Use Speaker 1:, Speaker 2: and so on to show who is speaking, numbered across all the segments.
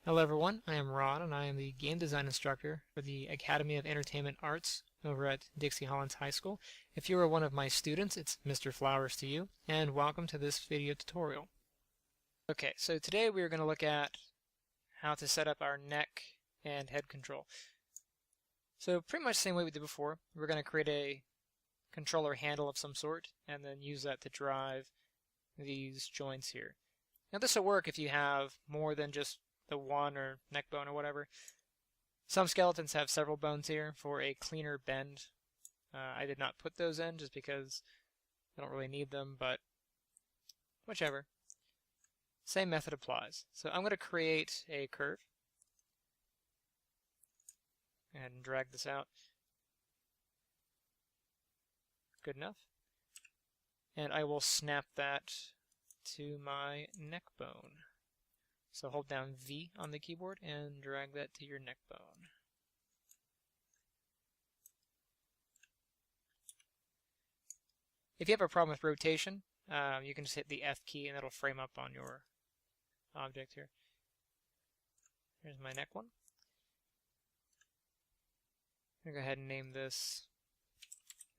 Speaker 1: Hello everyone, I am Rod and I am the game design instructor for the Academy of Entertainment Arts over at Dixie Hollands High School. If you are one of my students, it's Mr. Flowers to you, and welcome to this video tutorial. Okay, so today we are going to look at how to set up our neck and head control. So pretty much the same way we did before, we're going to create a controller handle of some sort and then use that to drive these joints here. Now this will work if you have more than just the one or neck bone or whatever. Some skeletons have several bones here for a cleaner bend. I did not put those in just because I don't really need them, but whichever. Same method applies. So I'm going to create a curve. Go ahead and drag this out. Good enough. And I will snap that to my neck bone. So hold down V on the keyboard and drag that to your neck bone. If you have a problem with rotation, you can just hit the F key and it'll frame up on your object here. Here's my neck one. I'm going to go ahead and name this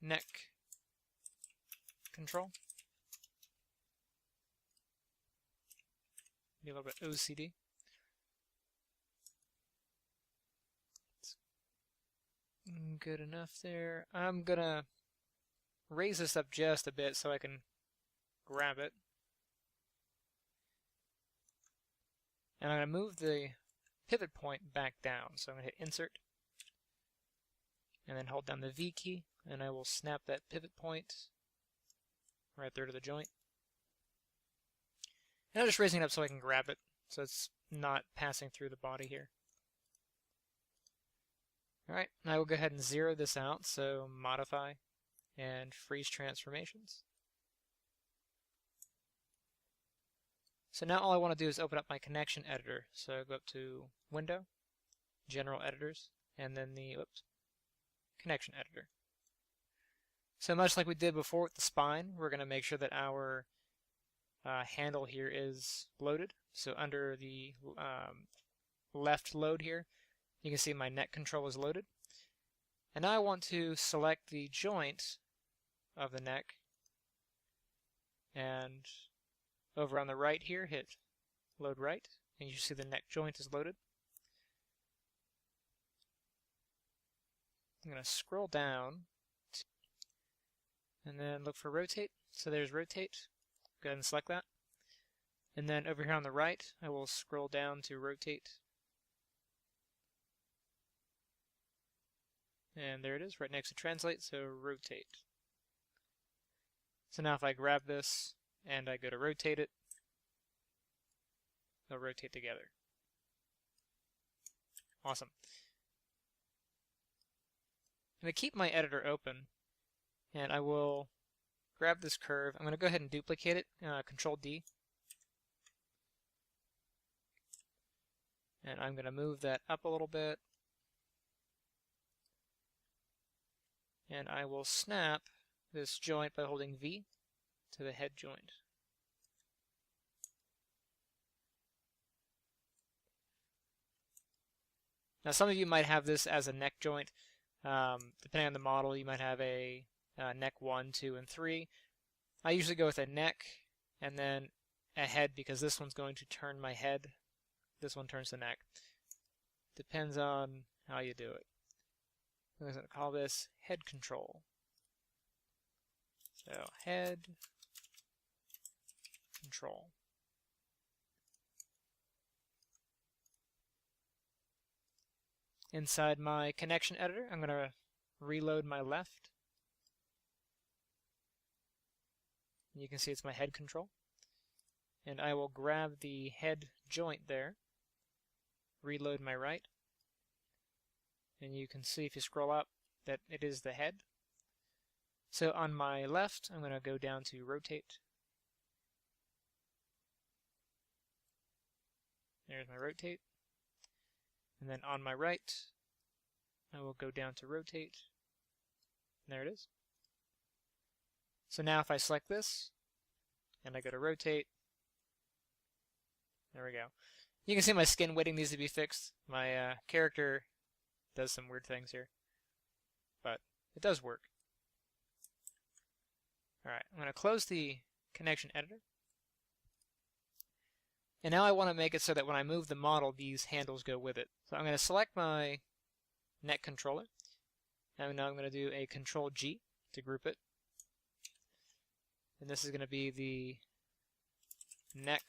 Speaker 1: neck control. Be a little bit OCD. It's good enough there. I'm going to raise this up just a bit so I can grab it. And I'm going to move the pivot point back down. So I'm going to hit Insert and then hold down the V key and I will snap that pivot point right there to the joint. And I'm just raising it up so I can grab it, so it's not passing through the body here. Alright, I will go ahead and zero this out, so modify and freeze transformations. So now all I want to do is open up my connection editor. So go up to Window, General Editors, and then the connection editor. So much like we did before with the spine, we're going to make sure that our handle here is loaded. So under the left load here, you can see my neck control is loaded. And now I want to select the joint of the neck, and over on the right here, hit load right, and you see the neck joint is loaded. I'm going to scroll down and then look for rotate. So there's rotate. Go ahead and select that. And then over here on the right, I will scroll down to rotate. And there it is, right next to translate, so rotate. So now if I grab this and I go to rotate it, they'll rotate together. Awesome. I'm going to keep my editor open, and I will grab this curve. I'm going to go ahead and duplicate it, Control D. And I'm going to move that up a little bit. And I will snap this joint by holding V to the head joint. Now some of you might have this as a neck joint. Depending on the model, you might have a neck 1, 2, and 3. I usually go with a neck and then a head because this one's going to turn my head. This one turns the neck. Depends on how you do it. I'm going to call this head control. So head control. Inside my connection editor, I'm going to reload my left. You can see it's my head control. And I will grab the head joint there, reload my right. And you can see if you scroll up that it is the head. So on my left, I'm going to go down to rotate. There's my rotate. And then on my right, I will go down to rotate. And there it is. So now if I select this, and I go to rotate, there we go. You can see my skin weighting needs to be fixed. My character does some weird things here, but it does work. Alright, I'm going to close the connection editor. And now I want to make it so that when I move the model, these handles go with it. So I'm going to select my neck controller. And now I'm going to do a Control G to group it. And this is going to be the neck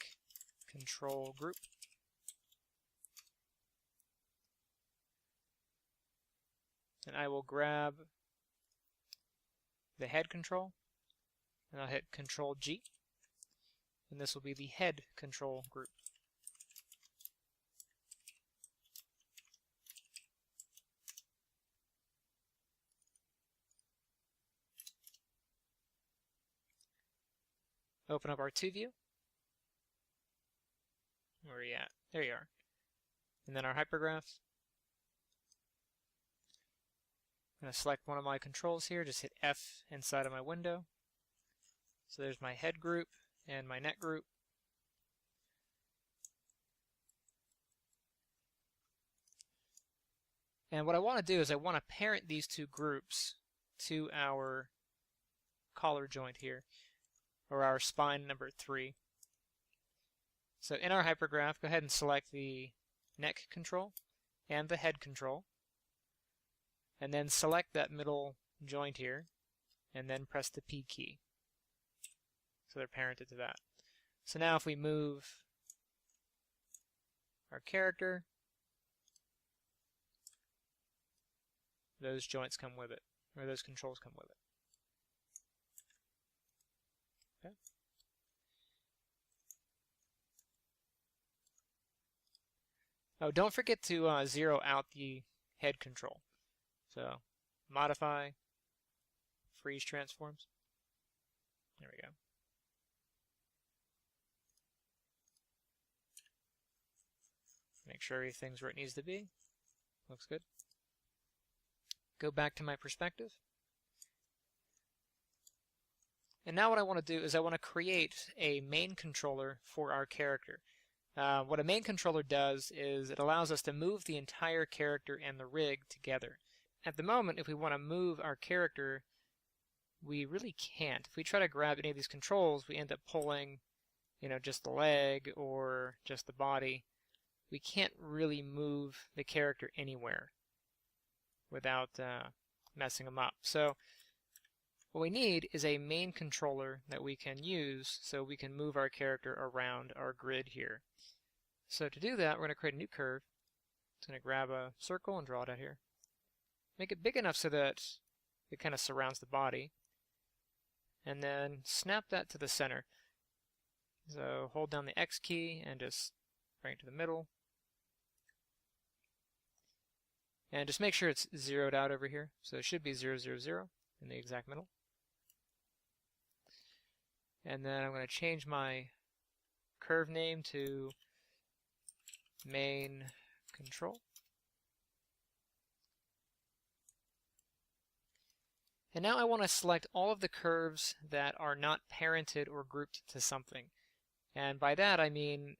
Speaker 1: control group. And I will grab the head control, and I'll hit Control G, and this will be the head control group. Open up our 2 view. Where are you at? There you are. And then our hypergraphs. I'm going to select one of my controls here, just hit F inside of my window. So there's my head group and my neck group. And what I want to do is I want to parent these 2 groups to our collar joint here, or our spine number 3. So in our hypergraph, go ahead and select the neck control and the head control, and then select that middle joint here, and then press the P key. So they're parented to that. So now if we move our character, those joints come with it, or those controls come with it. Okay. Oh, don't forget to zero out the head control. So, modify, freeze transforms. There we go. Make sure everything's where it needs to be. Looks good. Go back to my perspective. And now what I want to do is I want to create a main controller for our character. What a main controller does is it allows us to move the entire character and the rig together. At the moment, if we want to move our character, we really can't. If we try to grab any of these controls, we end up pulling, just the leg or just the body. We can't really move the character anywhere without messing them up. So what we need is a main controller that we can use so we can move our character around our grid here. So to do that, we're going to create a new curve. It's going to grab a circle and draw it out here. Make it big enough so that it kind of surrounds the body. And then snap that to the center. So hold down the X key and just bring it to the middle. And just make sure it's zeroed out over here. So it should be 0, 0, 0 in the exact middle. And then I'm going to change my curve name to main control. And now I want to select all of the curves that are not parented or grouped to something. And by that I mean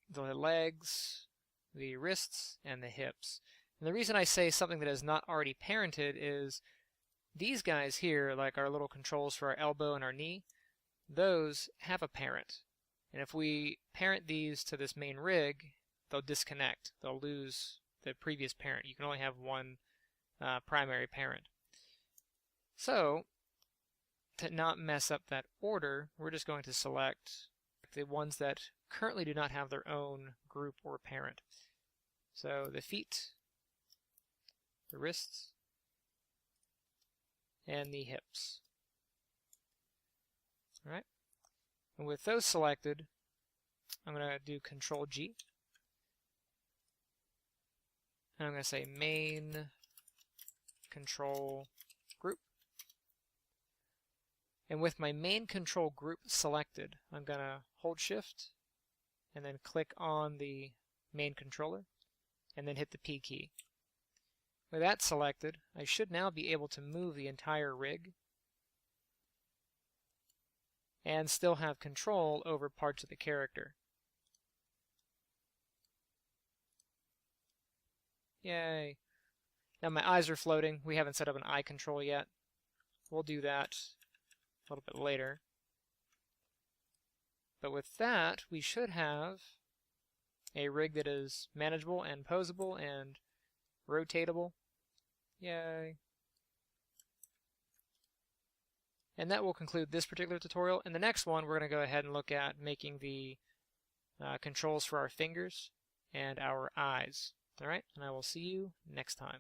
Speaker 1: the legs, the wrists, and the hips. And the reason I say something that is not already parented is these guys here, like our little controls for our elbow and our knee, those have a parent. And if we parent these to this main rig, they'll disconnect. They'll lose the previous parent. You can only have one primary parent. So, to not mess up that order, we're just going to select the ones that currently do not have their own group or parent. So the feet, the wrists, and the hips. Alright, and with those selected, I'm going to do Control G, and I'm going to say main control group. And with my main control group selected, I'm going to hold Shift and then click on the main controller and then hit the P key. With that selected, I should now be able to move the entire rig and still have control over parts of the character. Yay. Now my eyes are floating. We haven't set up an eye control yet. We'll do that a little bit later. But with that, we should have a rig that is manageable and posable and rotatable. Yay. And that will conclude this particular tutorial. In the next one, we're going to go ahead and look at making the controls for our fingers and our eyes. All right, and I will see you next time.